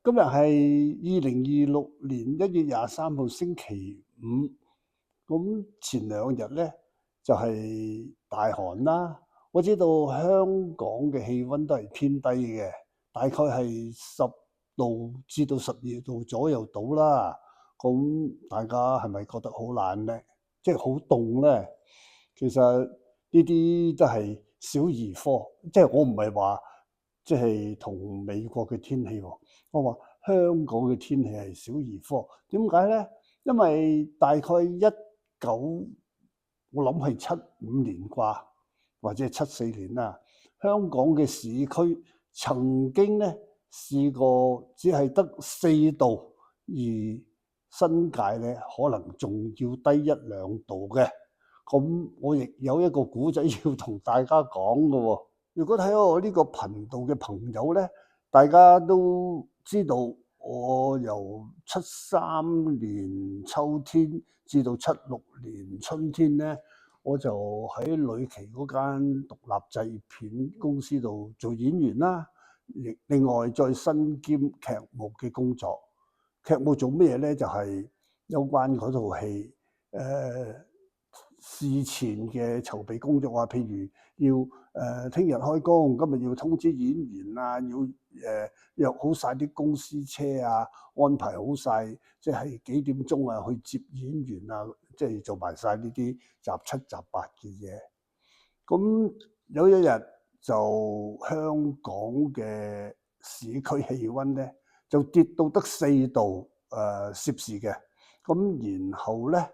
今日係2026年1月23號星期五。咁前兩日咧就係大寒啦。我知道香港嘅氣温都係偏低嘅，大概係10度至到12度左右到啦。咁大家係咪覺得好冷咧？即係好凍咧？其實呢啲都係小兒科，即係我唔係話即係同美國嘅天氣喎，我話香港嘅天氣係小兒科。點解咧？因為大概我諗係75年啩，或者係74年啦。香港嘅市區曾經咧試過只係得4度，而新界咧可能仲要低1-2度嘅。咁我亦有一個古仔要同大家講嘅喎。如果睇我呢個頻道嘅朋友咧，大家都知道我由73年秋天至到76年春天咧，我就喺呂奇嗰間獨立製片公司度做演員啦。另外再身兼劇務嘅工作。劇務做咩咧？就係有關嗰套戲事前嘅籌備工作啊，譬如要聽日開工，今日要通知演員啊，要約好晒啲公司車啊，安排好晒即係幾點鐘啊去接演員啊，即係做埋晒呢啲雜七雜八嘅嘢。咁有一日就香港嘅市區氣温咧就跌到得4度攝氏嘅。咁然後咧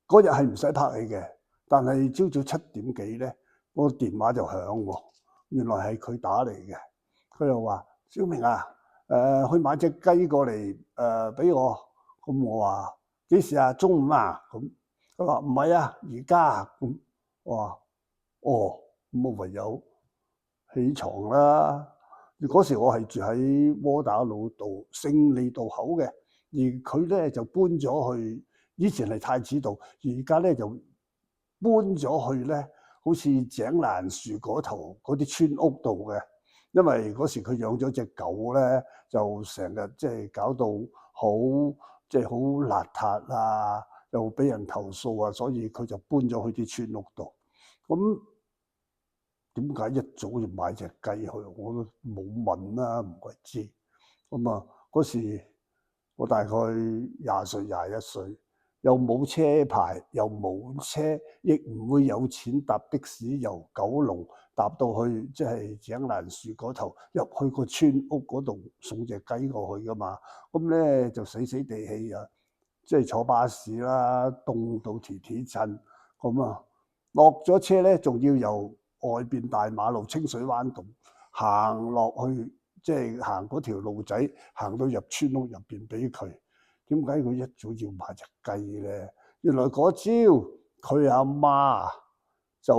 嗰日係唔使拍戲嘅，但係朝早7點幾咧，個電話就響喎。原來係佢打嚟嘅，佢又話：小明啊，去買隻雞過嚟俾我。咁我話幾時啊？中午啊？咁佢話唔係啊，而家。咁我話哦，咁我唯有起床啦。嗰時我係住喺窩打老道勝利道口嘅，而佢咧就搬咗去。以前係太子道，而家咧就搬咗去咧，好似井欄樹嗰頭嗰啲村屋度嘅。因為嗰時佢養咗隻狗咧，就成日即係搞到好即係好邋遢啊，又俾人投訴啊，所以佢就搬咗去啲村屋度。咁點解一早要買隻雞去？我都冇問啦，唔鬼知。咁啊，嗰時我大概20歲、21歲。又冇車牌，又冇車，亦唔會有錢搭的士由九龍搭到去即係井欄樹嗰頭入去個村屋嗰度送隻雞過去噶嘛。咁咧就死死地氣啊，即係坐巴士啦，凍到鐵鐵震。咁啊落咗車咧，仲要由外邊大馬路清水灣道行落去，即係行嗰條路仔，行到入村屋入邊俾佢。點解佢一早要買隻雞咧？原來嗰朝佢阿媽就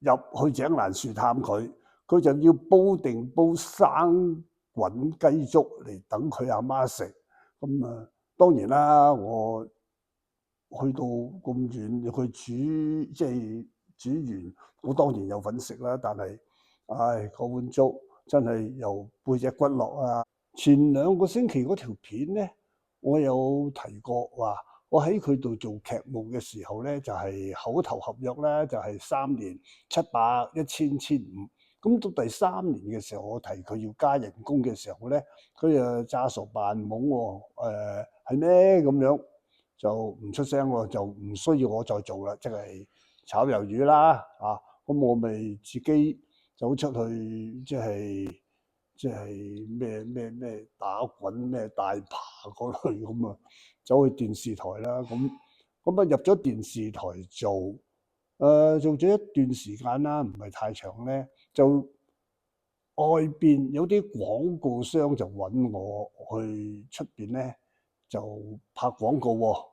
入去井欄樹探佢，佢就要煲生滾雞粥嚟等佢阿媽食。咁啊，當然啦，我去到咁遠，佢煮即係煮完，我當然有份食啦。但係，唉，嗰碗粥真係由背脊骨落啊！前2個星期嗰條片咧，我有提過話，我喺佢度做劇務嘅時候咧，就係口頭合約咧，就係3年700、1000、1500。咁到第3年嘅時候，我提佢要加人工嘅時候咧，佢又詐傻扮懵喎。係咩咁樣？就唔出聲喎，就唔需要我再做啦，即係炒魷魚啦啊！咁我咪自己走出去，即係咩打滾咩大爬嗰類咁啊，走去電視台啦。咁啊入咗電視台做，做咗一段時間啦，唔係太長咧，就外邊有啲廣告商就揾我去出邊咧，就拍廣告喎。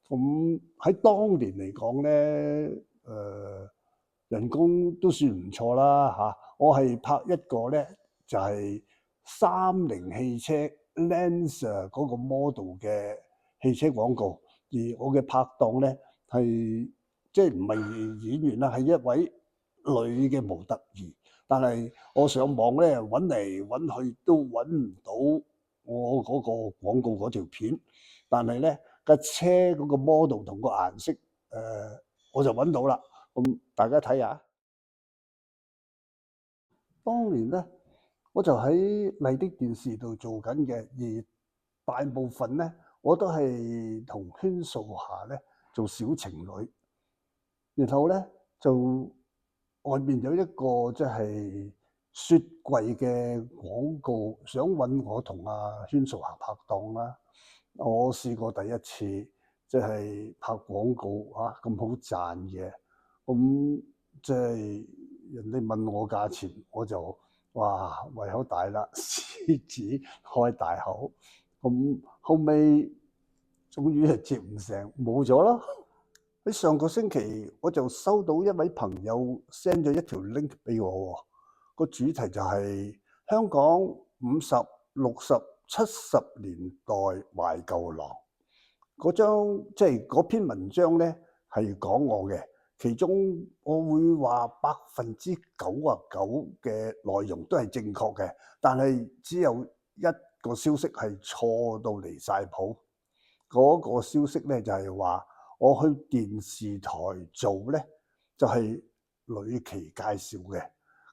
咁喺當年嚟講咧，人工都算唔錯啦嚇。我係拍一個咧，就係30汽車 Lancer 嗰個 model 嘅汽車廣告，而我嘅拍檔咧係即係唔係演員啦，係一位女嘅模特兒。但係我上網咧揾嚟揾去都揾唔到我嗰個廣告嗰條片，但係咧架車嗰個 model 同個顏色我就揾到啦。咁大家睇下，當年咧我就喺麗的電視度做緊嘅，而大部分咧我都係同禤素霞咧做小情侶，然後咧就外面有一個即係雪櫃嘅廣告，想揾我同阿禤素霞拍檔啦。我試過第一次即係拍廣告嚇咁好賺嘅，咁即係人哋問我價錢，我就哇胃口大啦，獅子開大口。咁後尾終於係接唔成，冇咗咯。喺上個星期我就收到一位朋友 send 咗一條 link 俾我，個主題就係香港50、60、70年代懷舊廊。嗰張即係嗰篇文章咧係講我嘅，其中我會話99%嘅內容都係正確嘅，但係只有一個消息係錯到離晒譜。嗰個消息咧就係話我去電視台做咧就係呂奇介紹嘅，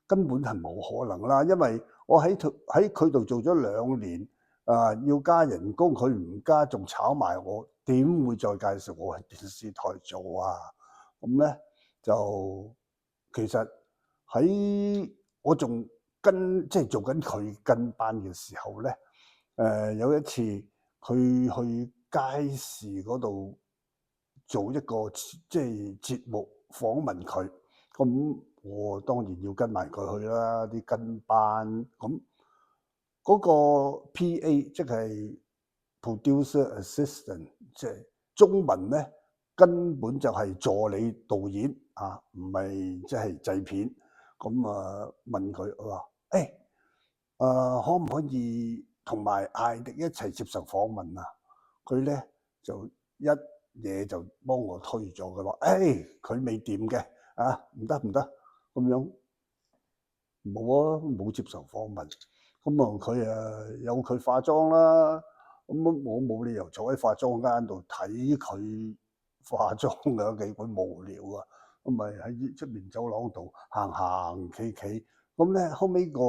根本係冇可能啦，因為我喺佢度做咗2年，要加人工佢唔加，仲炒埋我，點會再介紹我去電視台做啊？咁咧就其實喺我仲即係做緊佢跟班嘅時候咧，有一次佢去街市嗰度做一個即係節目訪問佢，咁我當然要跟埋佢去啦，啲跟班。咁嗰個 P.A. 即係 producer assistant，即係中文咧根本就係助理導演啊，唔係即係製片。咁問佢話：可唔可以同埋艾迪一齊接受訪問啊？佢咧就一嘢就幫我推咗，佢話：佢未掂嘅，唔得咁樣，冇接受訪問。咁佢有佢化妝啦，咁我冇理由坐喺化妝間度睇佢化妝嘅，幾鬼無聊啊！咁咪喺出面走廊度行企，咁咧後尾個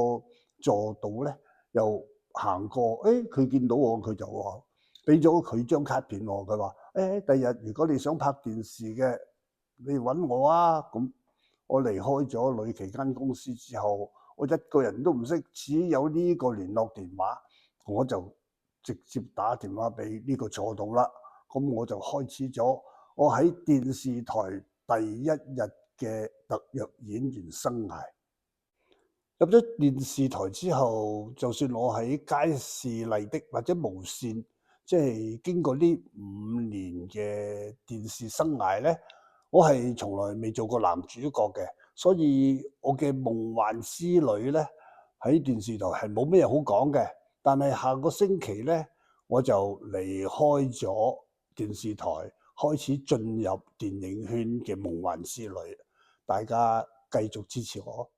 助導咧又行過，佢見到我，佢就話俾咗佢張卡片我，佢話：第日如果你想拍電視嘅，你揾我啊！咁我離開咗呂奇間公司之後，我一個人都唔識，只有呢個聯絡電話，我就直接打電話俾呢個助導啦。咁我就開始咗我喺電視台第一日嘅特約演員生涯。入咗電視台之後，就算我喺街市麗的或者無線，即係經過呢5年嘅電視生涯咧，我係從來未做過男主角嘅，所以我嘅夢幻之旅咧喺電視台係冇咩好講嘅。但係下個星期咧，我就離開咗電視台，開始進入電影圈嘅夢幻之旅。大家繼續支持我。